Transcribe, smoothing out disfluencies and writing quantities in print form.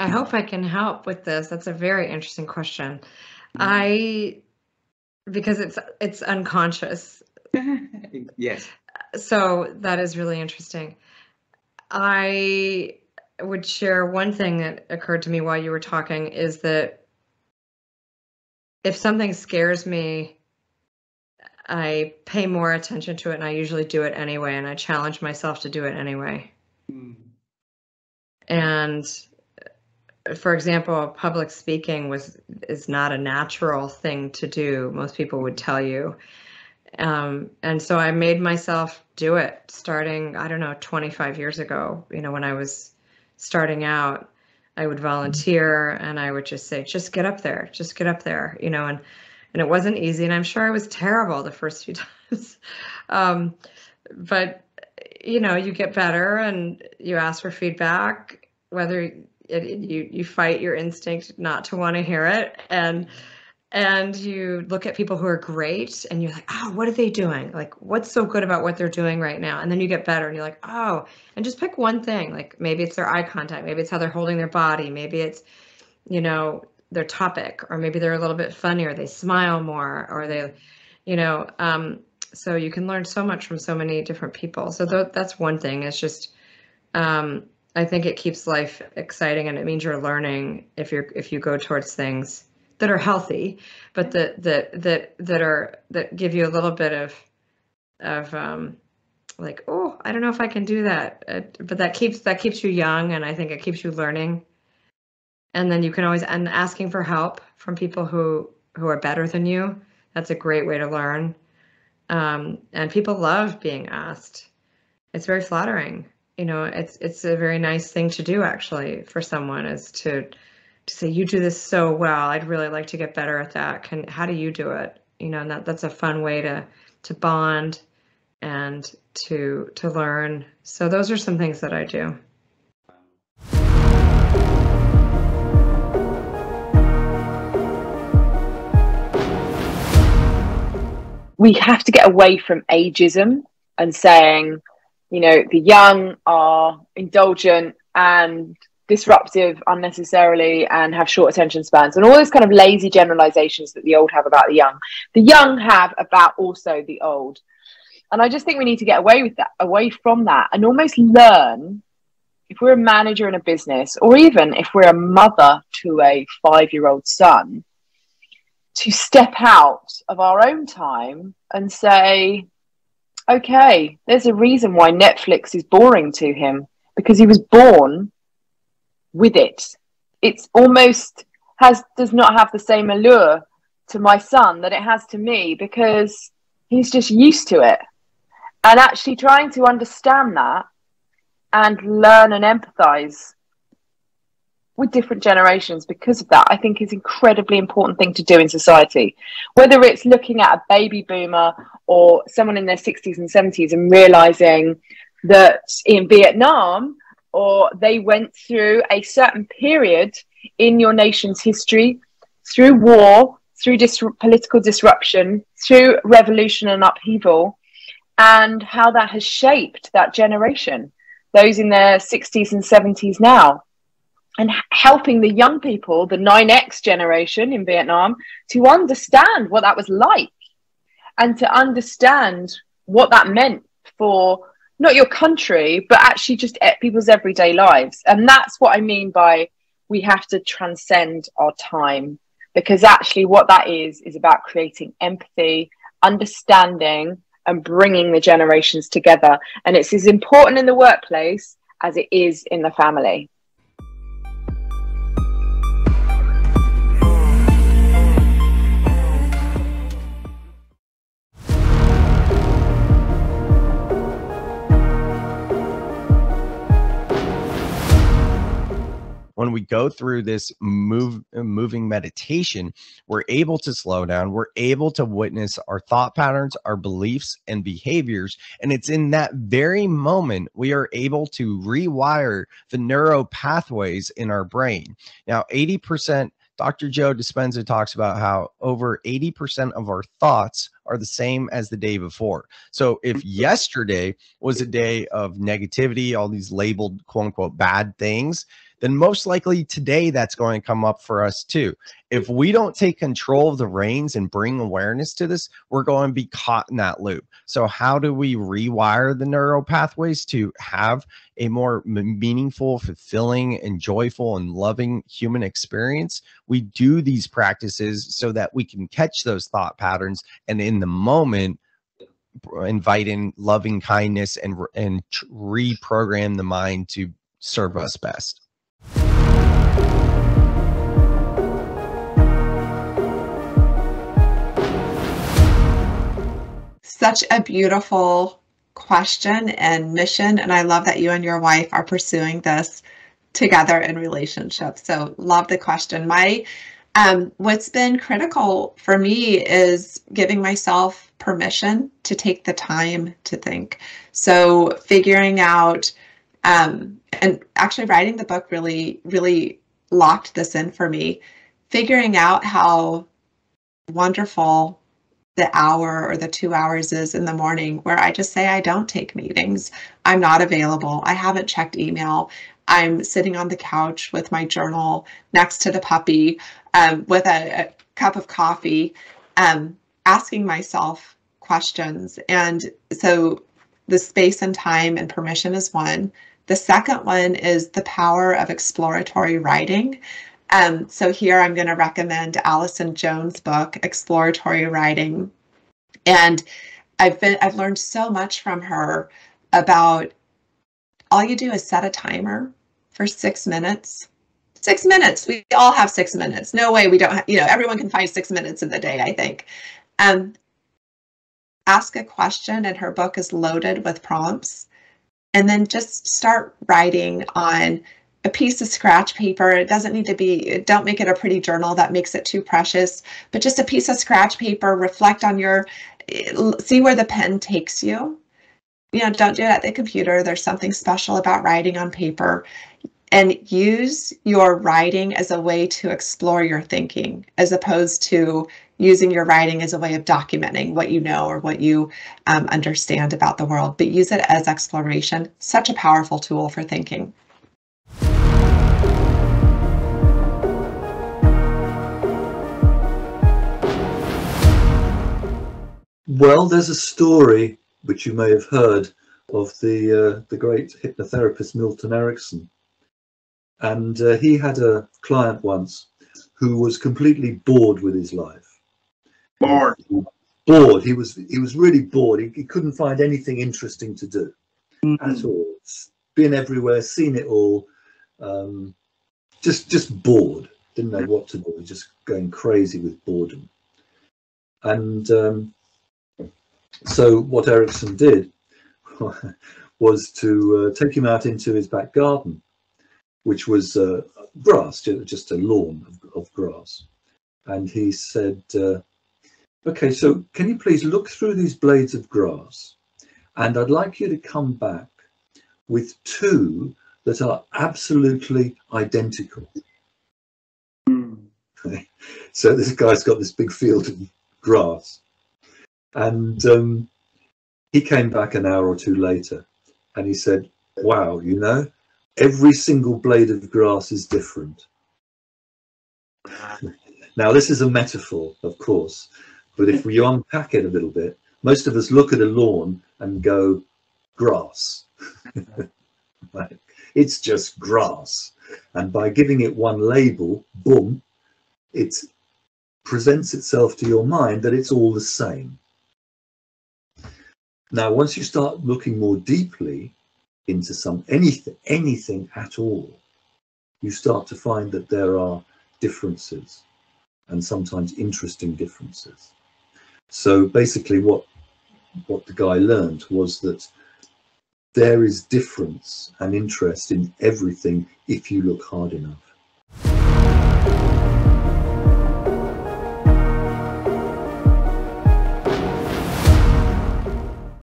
I hope I can help with this. That's a very interesting question. Because it's unconscious. Yes. So that is really interesting. I would share one thing that occurred to me while you were talking is that if something scares me, I pay more attention to it, and I usually do it anyway, and I challenge myself to do it anyway. And for example, public speaking is not a natural thing to do. Most people would tell you. And so I made myself do it starting, I don't know, 25 years ago. When I was starting out, I would volunteer and I would just say, just get up there, and it wasn't easy. And I'm sure I was terrible the first few times. But, you get better and you ask for feedback, whether you fight your instinct not to want to hear it. And you look at people who are great and you're like, oh, what are they doing? Like, what's so good about what they're doing right now? And then you get better and you're like, oh, and just pick one thing. Like maybe it's their eye contact. Maybe it's how they're holding their body. Maybe it's, their topic, or maybe they're a little bit funnier. They smile more, or they, so you can learn so much from so many different people. So that's one thing. It's just, I think it keeps life exciting, and it means you're learning if you go towards things that are healthy, but that give you a little bit of like, oh, I don't know if I can do that, but that keeps you young, and I think it keeps you learning. And then you can always, and asking for help from people who are better than you. That's a great way to learn. And people love being asked. It's very flattering. It's a very nice thing to do, actually, for someone, is to say, you do this so well. I'd really like to get better at that. How do you do it? And that's a fun way to bond and to learn. So those are some things that I do. We have to get away from ageism and saying, the young are indulgent and disruptive unnecessarily and have short attention spans, and all those kind of lazy generalizations that the old have about the young. The young have about also the old. And I just think we need to get away from that, and almost learn, if we're a manager in a business, or even if we're a mother to a 5-year-old son, to step out of our own time and say, okay, there's a reason why Netflix is boring to him, because he was born with it. It's almost does not have the same allure to my son that it has to me, because he's just used to it. And actually trying to understand that and learn and empathize with different generations because of that, I think, is an incredibly important thing to do in society. Whether it's looking at a baby boomer or someone in their 60s and 70s and realizing that in Vietnam, or they went through a certain period in your nation's history, through war, through political disruption, through revolution and upheaval, and how that has shaped that generation, those in their 60s and 70s now, and helping the young people, the 9X generation in Vietnam, to understand what that was like, and to understand what that meant for not your country, but actually just people's everyday lives. And that's what I mean by we have to transcend our time, because actually what that is about creating empathy, understanding, and bringing the generations together. And it's as important in the workplace as it is in the family. When we go through this moving meditation, we're able to slow down. We're able to witness our thought patterns, our beliefs, and behaviors. And it's in that very moment we are able to rewire the neural pathways in our brain. Now, 80%, Dr. Joe Dispenza talks about how over 80% of our thoughts are the same as the day before. So if yesterday was a day of negativity, all these labeled quote unquote bad things, then most likely today that's going to come up for us too. If we don't take control of the reins and bring awareness to this, we're going to be caught in that loop. So how do we rewire the neural pathways to have a more meaningful, fulfilling, and joyful and loving human experience? We do these practices so that we can catch those thought patterns and in the moment invite in loving kindness and reprogram the mind to serve us best. Such a beautiful question and mission. And I love that you and your wife are pursuing this together in relationship. So love the question. What's been critical for me is giving myself permission to take the time to think. So figuring out, and actually writing the book really, really locked this in for me, figuring out how wonderful the hour or the 2 hours is in the morning where I just say, I don't take meetings. I'm not available. I haven't checked email. I'm sitting on the couch with my journal next to the puppy, with a cup of coffee, asking myself questions. And so the space and time and permission is one. The second one is the power of exploratory writing. So here I'm going to recommend Allison Jones' book, Exploratory Writing. And I've learned so much from her about all you do is set a timer for 6 minutes. 6 minutes. We all have 6 minutes. No way we don't have, everyone can find 6 minutes in the day, I think. Ask a question, and her book is loaded with prompts. And then just start writing on a piece of scratch paper. It doesn't need to be, don't make it a pretty journal that makes it too precious, but just a piece of scratch paper. Reflect on see where the pen takes you. Don't do it at the computer. There's something special about writing on paper. And use your writing as a way to explore your thinking, as opposed to using your writing as a way of documenting what you know or what you understand about the world. But use it as exploration. Such a powerful tool for thinking. Well, there's a story which you may have heard of the great hypnotherapist Milton Erickson. And he had a client once who was completely bored with his life. Bored. He was really bored. He couldn't find anything interesting to do at all. Been everywhere, seen it all. Just bored. Didn't know what to do. Just going crazy with boredom. And so what Erickson did was to take him out into his back garden, which was grass, just a lawn of grass. And he said, okay, so can you please look through these blades of grass, and I'd like you to come back with 2 that are absolutely identical. So this guy's got this big field of grass, and he came back an hour or 2 later, and he said, wow, every single blade of grass is different. Now, this is a metaphor, of course, but if you unpack it a little bit, most of us look at a lawn and go, grass. Right? It's just grass. And by giving it one label, boom, it presents itself to your mind that it's all the same. Now, once you start looking more deeply into anything at all, you start to find that there are differences, and sometimes interesting differences. So basically what the guy learned was that there is difference and interest in everything if you look hard enough.